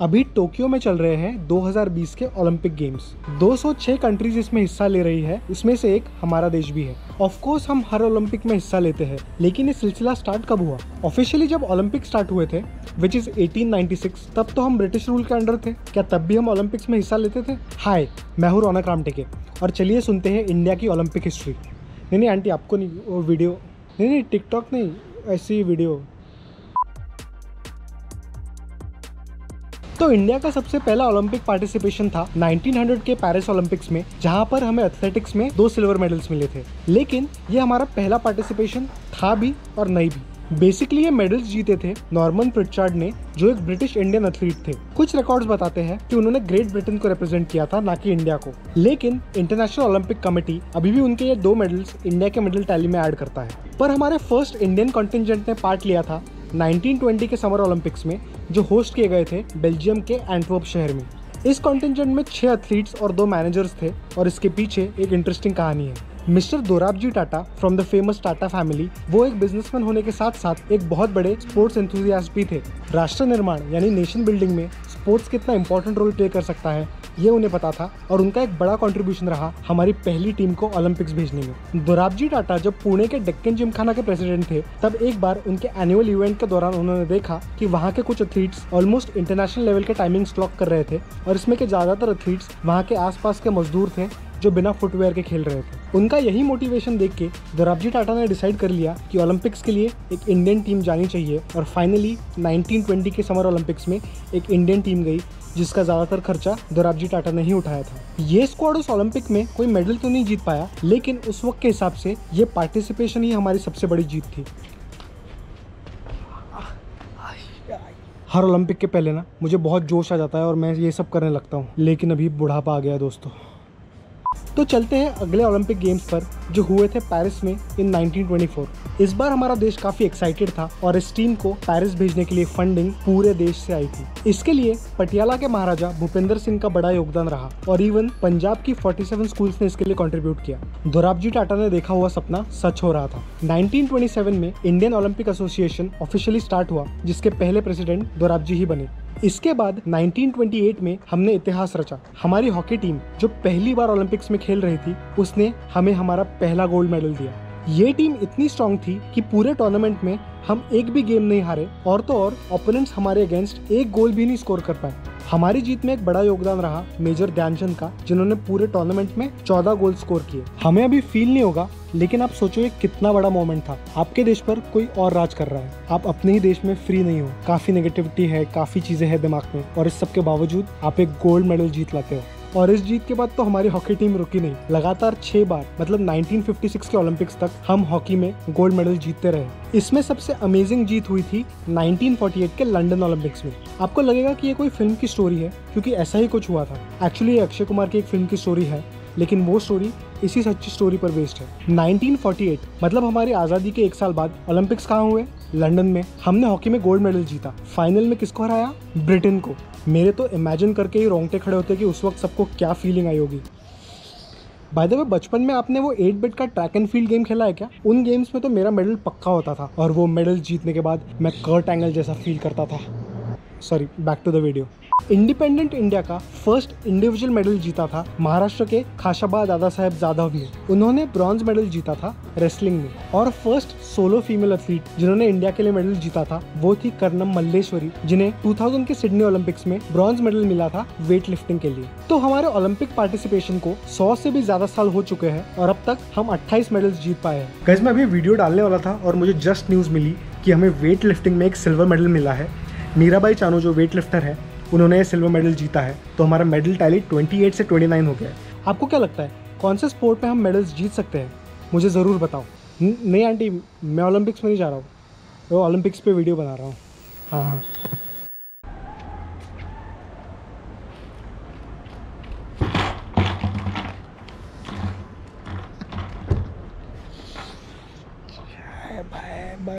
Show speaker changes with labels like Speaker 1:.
Speaker 1: अभी टोक्यो में चल रहे हैं 2020 के ओलंपिक गेम्स। 206 कंट्रीज इसमें हिस्सा ले रही है, इसमें से एक हमारा देश भी है। ऑफ कोर्स हम हर ओलंपिक में हिस्सा लेते हैं, लेकिन ये सिलसिला स्टार्ट कब हुआ? ऑफिशियली जब ओलंपिक स्टार्ट हुए थे विच इज 1896, तब तो हम ब्रिटिश रूल के अंडर थे। क्या तब भी हम ओलंपिक्स में हिस्सा लेते थे? हाय, मैं हूँ रौनक रामटेके और चलिए सुनते हैं इंडिया की ओलंपिक हिस्ट्री। नहीं आंटी, आपको नहीं वो वीडियो, नहीं टिकटॉक नहीं, ऐसी वीडियो। तो इंडिया का सबसे पहला ओलंपिक पार्टिसिपेशन था 1900 के पेरिस ओलंपिक्स में, जहां पर हमें एथलेटिक्स में 2 सिल्वर मेडल्स मिले थे। लेकिन ये हमारा पहला पार्टिसिपेशन था भी और नहीं भी। बेसिकली ये मेडल्स जीते थे नॉर्मन प्रिचार्ड ने, जो एक ब्रिटिश इंडियन एथलीट थे। कुछ रिकॉर्ड्स बताते हैं कि उन्होंने ग्रेट ब्रिटेन को रिप्रेजेंट किया था, ना कि इंडिया को। लेकिन इंटरनेशनल ओलंपिक कमेटी अभी भी उनके ये 2 मेडल्स इंडिया के मेडल टैली में ऐड करता है। पर हमारे फर्स्ट इंडियन कॉन्टिंजेंट ने पार्ट लिया था 1920 के समर ओलंपिक्स में, जो होस्ट किए गए थे बेल्जियम के एंटवर्प शहर में। इस कॉन्टिंजेंट में 6 एथलीट्स और 2 मैनेजर्स थे, और इसके पीछे एक इंटरेस्टिंग कहानी है। Mister Dorabji Tata from the famous Tata family, वो एक बिजनेसमैन होने के साथ साथ एक बहुत बड़े स्पोर्ट्स एंथुसियास्ट भी थे। राष्ट्र निर्माण यानी नेशन बिल्डिंग में स्पोर्ट्स कितना इंपॉर्टेंट रोल प्ले कर सकता है, ये उन्हें पता था, और उनका एक बड़ा कंट्रीब्यूशन रहा हमारी पहली टीम को ओलंपिक्स भेजने में। दोराबजी टाटा जब पुणे के डेक्कन जिमखाना के प्रेसिडेंट थे, तब एक बार उनके एनुअल इवेंट के दौरान उन्होंने देखा कि वहाँ के कुछ एथलीट्स ऑलमोस्ट इंटरनेशनल लेवल के टाइमिंग्स क्लॉक कर रहे थे, और इसमें के ज़्यादातर एथलीट्स वहाँ के आसपास के मजदूर थे जो बिना फुटवेयर के खेल रहे थे। उनका यही मोटिवेशन देख के दोराबजी टाटा ने डिसाइड कर लिया कि ओलंपिक्स के लिए एक इंडियन टीम जानी चाहिए, और फाइनली 1920 के समर ओलंपिक्स में एक इंडियन टीम गई, जिसका ज़्यादातर खर्चा दोराबजी टाटा ने ही उठाया था। ये स्क्वाड उस ओलंपिक में कोई मेडल तो नहीं जीत पाया, लेकिन उस वक्त के हिसाब से ये पार्टिसिपेशन ही हमारी सबसे बड़ी जीत थी। हर ओलंपिक के पहले ना मुझे बहुत जोश आ जाता है और मैं ये सब करने लगता हूँ, लेकिन अभी बुढ़ापा आ गया दोस्तों। तो चलते हैं अगले ओलंपिक गेम्स पर, जो हुए थे पेरिस में इन 1924। इस बार हमारा देश काफी एक्साइटेड था, और इस टीम को पेरिस भेजने के लिए फंडिंग पूरे देश से आई थी। इसके लिए पटियाला के महाराजा भूपेंद्र सिंह का बड़ा योगदान रहा, और इवन पंजाब की 47 स्कूल्स ने इसके लिए कंट्रीब्यूट किया। दोराबजी टाटा ने देखा हुआ सपना सच हो रहा था। 1927 में Indian Olympic association officially start हुआ, जिसके पहले प्रेसिडेंट दोराबजी ही बने। इसके बाद 1928 में हमने इतिहास रचा। हमारी हॉकी टीम, जो पहली बार ओलंपिक्स में खेल रही थी, उसने हमें हमारा पहला गोल्ड मेडल दिया। ये टीम इतनी स्ट्रांग थी कि पूरे टूर्नामेंट में हम एक भी गेम नहीं हारे, और तो और ओपोनेंट्स हमारे अगेंस्ट एक गोल भी नहीं स्कोर कर पाए। हमारी जीत में एक बड़ा योगदान रहा मेजर ध्यानचंद का, जिन्होंने पूरे टूर्नामेंट में 14 गोल स्कोर किए। हमें अभी फील नहीं होगा, लेकिन आप सोचो ये कितना बड़ा मोमेंट था। आपके देश पर कोई और राज कर रहा है, आप अपने ही देश में फ्री नहीं हो, काफी नेगेटिविटी है, काफी चीजें हैं दिमाग में, और इस सब के बावजूद आप एक गोल्ड मेडल जीत लाते हो। और इस जीत के बाद तो हमारी हॉकी टीम रुकी नहीं, लगातार 6 बार, मतलब 1956 के ओलंपिक्स तक हम हॉकी में गोल्ड मेडल जीतते रहे। इसमें सबसे अमेजिंग जीत हुई थी 1948 के लंदन ओलंपिक्स में। आपको लगेगा कि ये कोई फिल्म की स्टोरी है, क्योंकि ऐसा ही कुछ हुआ था। एक्चुअली ये अक्षय कुमार की एक फिल्म की स्टोरी है, लेकिन वो स्टोरी इसी सच्ची स्टोरी पर बेस्ड है। 1948 मतलब हमारी आज़ादी के 1 साल बाद ओलंपिक्स कहाँ हुए? लंदन में। हमने हॉकी में गोल्ड मेडल जीता। फाइनल में किसको हराया? ब्रिटेन को। मेरे तो इमेजिन करके ही रोंगटे खड़े होते कि उस वक्त सबको क्या फीलिंग आई होगी। बाय द वे, बचपन में आपने वो 8 बिट का ट्रैक एंड फील्ड गेम खेला है क्या? उन गेम्स में तो मेरा मेडल पक्का होता था, और वो मेडल जीतने के बाद मैं कर्ट एंगल जैसा फील करता था। Sorry, back to the video. Independent India का फर्स्ट इंडिविजुअल मेडल जीता था महाराष्ट्र के खाशाबा दादा साहेब जाधव ने। उन्होंने ब्रॉन्ज मेडल जीता था रेसलिंग में। और फर्स्ट सोलो फीमेल एथलीट जिन्होंने इंडिया के लिए मेडल जीता था, वो थी कर्नम मल्लेश्वरी, जिन्हें 2000 के सिडनी ओलंपिक्स में ब्रॉन्ज मेडल मिला था वेट लिफ्टिंग के लिए। तो हमारे ओलंपिक पार्टिसिपेशन को 100 से भी ज्यादा साल हो चुके हैं, और अब तक हम 28 मेडल्स जीत पाए हैं। गाइस, मैं अभी वीडियो डालने वाला था और मुझे जस्ट न्यूज मिली कि हमें वेट लिफ्टिंग में एक सिल्वर मेडल मिला है। मीराबाई चानू जो वेट लिफ्टर है, उन्होंने सिल्वर मेडल जीता है। तो हमारा मेडल टैली 28 से 29 हो गया है। आपको क्या लगता है कौन से स्पोर्ट में हम मेडल्स जीत सकते हैं? मुझे ज़रूर बताओ। नहीं आंटी, मैं ओलंपिक्स में नहीं जा रहा हूँ, वो ओलंपिक्स पे वीडियो बना रहा हूँ। हाँ।